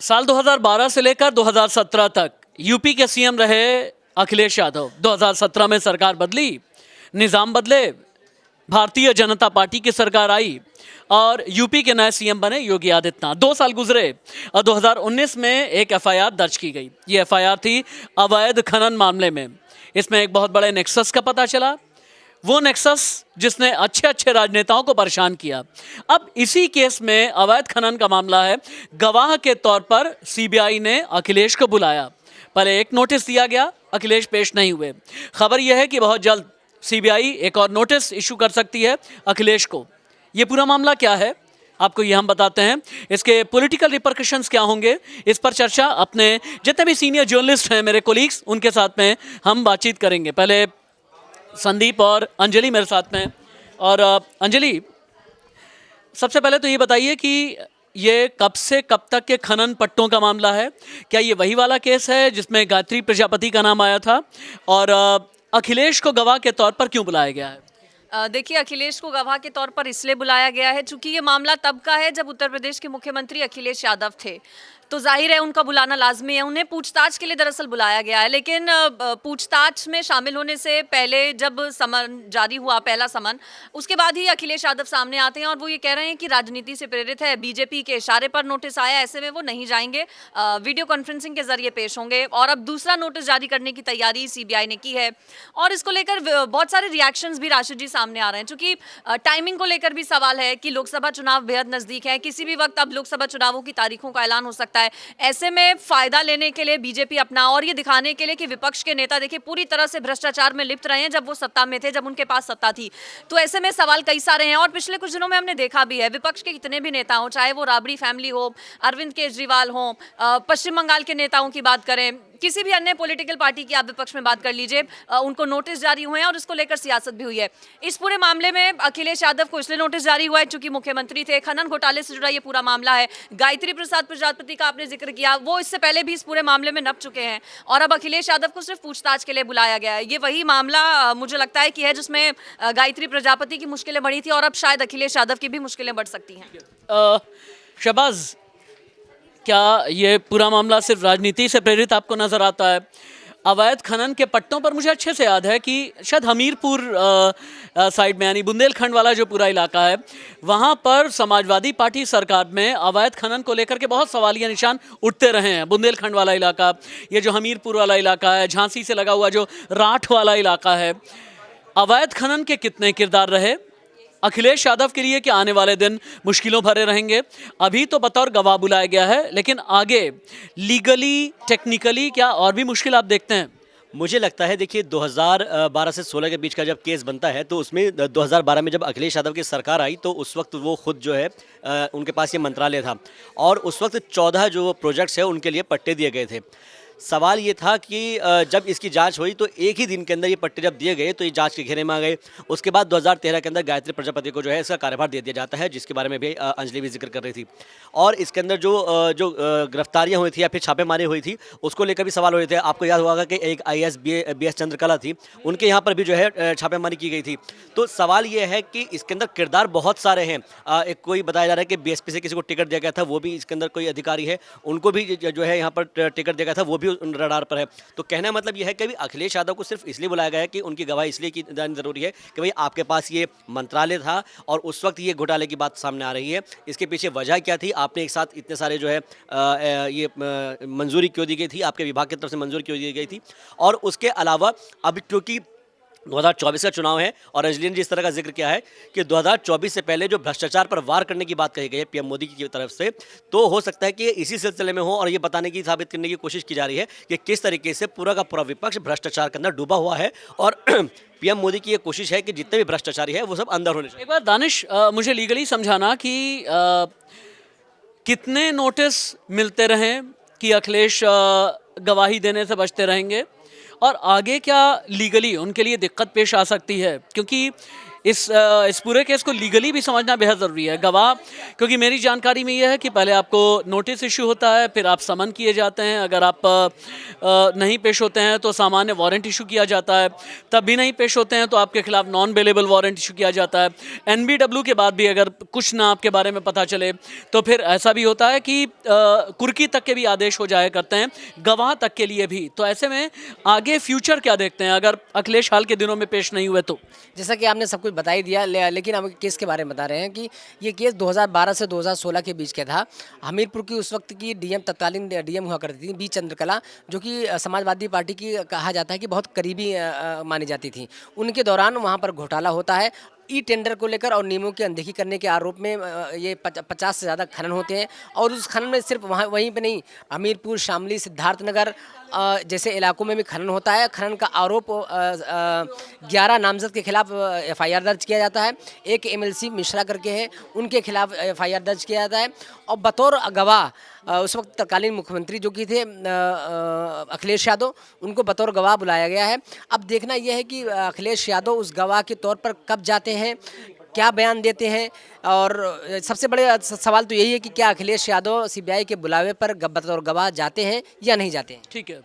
साल 2012 से लेकर 2017 तक यूपी के सीएम रहे अखिलेश यादव। 2017 में सरकार बदली, निज़ाम बदले, भारतीय जनता पार्टी की सरकार आई और यूपी के नए सीएम बने योगी आदित्यनाथ। 2 साल गुजरे और 2019 में एक एफआईआर दर्ज की गई। ये एफआईआर थी अवैध खनन मामले में। इसमें एक बहुत बड़े नेक्सस का पता चला, वो नेक्सस जिसने अच्छे अच्छे राजनेताओं को परेशान किया। अब इसी केस में अवैध खनन का मामला है। गवाह के तौर पर सीबीआई ने अखिलेश को बुलाया। पहले एक नोटिस दिया गया, अखिलेश पेश नहीं हुए। खबर यह है कि बहुत जल्द सीबीआई एक और नोटिस इशू कर सकती है अखिलेश को। ये पूरा मामला क्या है आपको ये हम बताते हैं। इसके पॉलिटिकल रिपरकशंस क्या होंगे, इस पर चर्चा अपने जितने भी सीनियर जर्नलिस्ट हैं, मेरे कोलीग्स, उनके साथ में हम बातचीत करेंगे। पहले संदीप और अंजलि मेरे साथ में हैं। और अंजलि, सबसे पहले तो ये बताइए कि ये कब से कब तक के खनन पट्टों का मामला है? क्या ये वही वाला केस है जिसमें गायत्री प्रजापति का नाम आया था? और अखिलेश को गवाह के तौर पर क्यों बुलाया गया है? देखिए, अखिलेश को गवाह के तौर पर इसलिए बुलाया गया है चूंकि ये मामला तब का है जब उत्तर प्रदेश के मुख्यमंत्री अखिलेश यादव थे, तो जाहिर है उनका बुलाना लाजमी है। उन्हें पूछताछ के लिए दरअसल बुलाया गया है, लेकिन पूछताछ में शामिल होने से पहले जब समन जारी हुआ, पहला समन, उसके बाद ही अखिलेश यादव सामने आते हैं और वो ये कह रहे हैं कि राजनीति से प्रेरित है, बीजेपी के इशारे पर नोटिस आया, ऐसे में वो नहीं जाएंगे, वीडियो कॉन्फ्रेंसिंग के जरिए पेश होंगे। और अब दूसरा नोटिस जारी करने की तैयारी सीबीआई ने की है और इसको लेकर बहुत सारे रिएक्शंस भी राशिद जी सामने आ रहे हैं। चूंकि टाइमिंग को लेकर भी सवाल है कि लोकसभा चुनाव बेहद नजदीक है, किसी भी वक्त अब लोकसभा चुनावों की तारीखों का ऐलान हो सकता है। ऐसे में फायदा लेने के लिए बीजेपी अपना, और ये दिखाने के लिए कि विपक्ष के नेता देखिए पूरी तरह से भ्रष्टाचार में लिप्त रहे हैं जब वो सत्ता में थे, जब उनके पास सत्ता थी, तो ऐसे में सवाल कई सारे हैं। और पिछले कुछ दिनों में हमने देखा भी है, विपक्ष के कितने भी नेता हो, चाहे वो राबड़ी फैमिली हो, अरविंद केजरीवाल हो, पश्चिम बंगाल के नेताओं की बात करें, किसी भी अन्य पॉलिटिकल पार्टी की आप विपक्ष में बात कर लीजिए, उनको नोटिस जारी हुए हैं और इसको लेकर सियासत भी हुई है। इस पूरे मामले में अखिलेश यादव को इसलिए नोटिस जारी हुआ है चूंकि मुख्यमंत्री थे, खनन घोटाले से जुड़ा ये पूरा मामला है। गायत्री प्रसाद प्रजापति का आपने जिक्र किया, वो इससे पहले भी इस पूरे मामले में नप चुके हैं और अब अखिलेश यादव को सिर्फ पूछताछ के लिए बुलाया गया है। ये वही मामला मुझे लगता है कि है जिसमें गायत्री प्रजापति की मुश्किलें बढ़ी थी और अब शायद अखिलेश यादव की भी मुश्किलें बढ़ सकती हैं। शहबाज, क्या ये पूरा मामला सिर्फ राजनीति से प्रेरित आपको नजर आता है? अवैध खनन के पट्टों पर मुझे अच्छे से याद है कि शायद हमीरपुर साइड में, यानी बुंदेलखंड वाला जो पूरा इलाका है, वहाँ पर समाजवादी पार्टी सरकार में अवैध खनन को लेकर के बहुत सवालिया निशान उठते रहे हैं। बुंदेलखंड वाला इलाका, ये जो हमीरपुर वाला इलाका है, झांसी से लगा हुआ जो राठ वाला इलाका है, अवैध खनन के कितने किरदार रहे अखिलेश यादव के लिए कि आने वाले दिन मुश्किलों भरे रहेंगे? अभी तो बतौर गवाह बुलाया गया है, लेकिन आगे लीगली, टेक्निकली क्या और भी मुश्किल आप देखते हैं? मुझे लगता है, देखिए 2012 से 16 के बीच का जब केस बनता है तो उसमें 2012 में जब अखिलेश यादव की सरकार आई तो उस वक्त वो खुद जो है उनके पास ये मंत्रालय था और उस वक्त 14 जो प्रोजेक्ट्स हैं उनके लिए पट्टे दिए गए थे। सवाल ये था कि जब इसकी जांच हुई तो एक ही दिन के अंदर ये पट्टे जब दिए गए तो ये जांच के घेरे में आ गए। उसके बाद 2013 के अंदर गायत्री प्रजापति को जो है इसका कार्यभार दे दिया जाता है, जिसके बारे में भी अंजलि भी जिक्र कर रही थी। और इसके अंदर जो गिरफ्तारियां हुई थी या फिर छापेमारी हुई थी उसको लेकर भी सवाल हो रहे थे। आपको याद होगा कि एक IAS BS चंद्रकला थी, उनके यहाँ पर भी जो है छापेमारी की गई थी। तो सवाल ये है कि इसके अंदर किरदार बहुत सारे हैं। एक कोई बताया जा रहा है कि BSP से किसी को टिकट दिया गया था, वो भी इसके अंदर कोई अधिकारी है, उनको भी जो है यहाँ पर टिकट दिया गया था, वो भी रडार पर है। तो कहना मतलब यह है कि अखिलेश यादव को सिर्फ इसलिए बुलाया गया है कि उनकी गवाही इसलिए की जानी जरूरी है कि भाई आपके पास ये मंत्रालय था और उस वक्त ये घोटाले की बात सामने आ रही है, इसके पीछे वजह क्या थी, आपने एक साथ इतने सारे जो है ये मंजूरी क्यों दी गई थी, आपके विभाग की तरफ से मंजूरी क्यों दी गई थी। और उसके अलावा अब क्योंकि 2024 का चुनाव है और अंजलि ने जिस तरह का जिक्र किया है कि 2024 से पहले जो भ्रष्टाचार पर वार करने की बात कही गई है PM मोदी की तरफ से, तो हो सकता है कि इसी सिलसिले में हो और ये बताने की, साबित करने की कोशिश की जा रही है कि किस तरीके से पूरा का पूरा विपक्ष भ्रष्टाचार के अंदर डूबा हुआ है और PM मोदी की ये कोशिश है कि जितने भी भ्रष्टाचारी है वो सब अंदर होने चाहिए। एक बार दानिश मुझे लीगली समझाना कि कितने नोटिस मिलते रहे कि अखिलेश गवाही देने से बचते रहेंगे और आगे क्या लीगली उनके लिए दिक्कत पेश आ सकती है? क्योंकि इस पूरे केस को लीगली भी समझना बेहद ज़रूरी है। गवाह, क्योंकि मेरी जानकारी में यह है कि पहले आपको नोटिस इशू होता है, फिर आप समन किए जाते हैं, अगर आप नहीं पेश होते हैं तो सामान्य वारंट इशू किया जाता है, तब भी नहीं पेश होते हैं तो आपके खिलाफ नॉन बेलेबल वारंट इशू किया जाता है। NBW के बाद भी अगर कुछ ना आपके बारे में पता चले तो फिर ऐसा भी होता है कि कुर्की तक के भी आदेश हो जाया करते हैं, गवाह तक के लिए भी। तो ऐसे में आगे फ्यूचर क्या देखते हैं अगर अखिलेश हाल के दिनों में पेश नहीं हुए तो? जैसा कि आपने सब कुछ बता ही दिया, लेकिन हम केस के बारे में बता रहे हैं कि ये केस 2012 से 2016 के बीच का था। हमीरपुर की उस वक्त की तत्कालीन डीएम हुआ करती थी बी चंद्रकला, जो कि समाजवादी पार्टी की कहा जाता है कि बहुत करीबी मानी जाती थी। उनके दौरान वहाँ पर घोटाला होता है ई टेंडर को लेकर और नियमों की अनदेखी करने के आरोप में। ये 50 से ज़्यादा खनन होते हैं और उस खनन में सिर्फ वहीं पे नहीं, हमीरपुर, शामली, सिद्धार्थनगर जैसे इलाकों में भी खनन होता है। खनन का आरोप 11 नामजद के खिलाफ FIR दर्ज किया जाता है। एक MLC मिश्रा करके है, उनके खिलाफ FIR दर्ज किया जाता है। और बतौर गवाह उस वक्त तत्कालीन मुख्यमंत्री जो कि थे अखिलेश यादव, उनको बतौर गवाह बुलाया गया है। अब देखना यह है कि अखिलेश यादव उस गवाह के तौर पर कब जाते हैं, क्या बयान देते हैं। और सबसे बड़े सवाल तो यही है कि क्या अखिलेश यादव CBI के बुलावे पर बतौर गवाह जाते हैं या नहीं जाते हैं। ठीक है,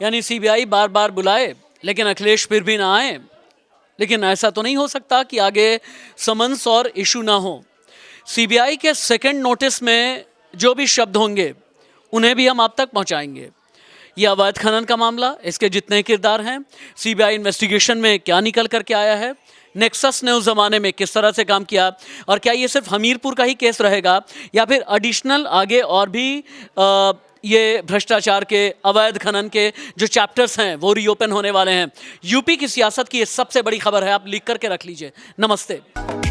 यानी CBI बार बार बुलाए लेकिन अखिलेश फिर भी ना आए। लेकिन ऐसा तो नहीं हो सकता कि आगे समन्स और इशू ना हो। CBI के सेकंड नोटिस में जो भी शब्द होंगे उन्हें भी हम आप तक पहुंचाएंगे। ये अवैध खनन का मामला, इसके जितने किरदार हैं, CBI इन्वेस्टिगेशन में क्या निकल करके आया है, नेक्सस ने उस ज़माने में किस तरह से काम किया, और क्या ये सिर्फ हमीरपुर का ही केस रहेगा या फिर एडिशनल आगे और भी ये भ्रष्टाचार के, अवैध खनन के जो चैप्टर्स हैं वो रीओपन होने वाले हैं। यूपी की सियासत की ये सबसे बड़ी खबर है, आप लिख करके रख लीजिए। नमस्ते।